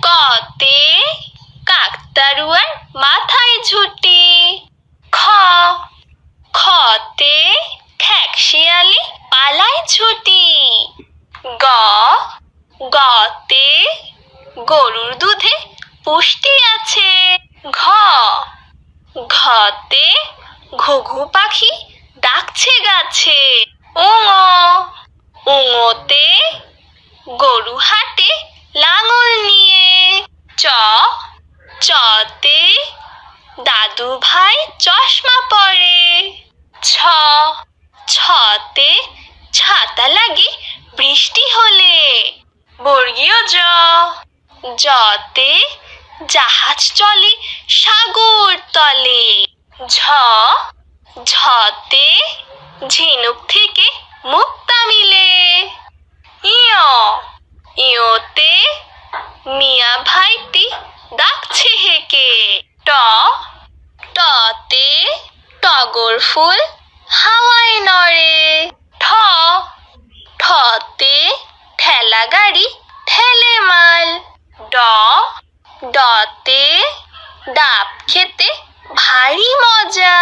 কতে কাকতাড়ুয়ার মাথায় ঝুঁটি। খতে খ্যাঁকশিয়ালি পালায় ছুটি। গতে গরুর দুধে পুষ্টি আছে। ঘতে ঘুঘু পাখি ডাকছে গাছে। উঙোতে গরু হাটে লাঙল নিয়ে। চতে দাদু ভাই চশমা পরে। ছতে ছাতা লাগে বৃষ্টি হলে। বর্গীয় জতে জাহাজ চলে সাগর তলে। ঝতে ঝিনুক থেকে মুক্তা মিলে। ইয়োতে মিয়া ভাইটি ডাকছে হেঁকে। টতে টগর ফুল হাওয়ায় নড়ে। ঠতে ঠেলা গাড়ি ঠেলে মাল। ডতে ডাব খেতে ভারী মজা।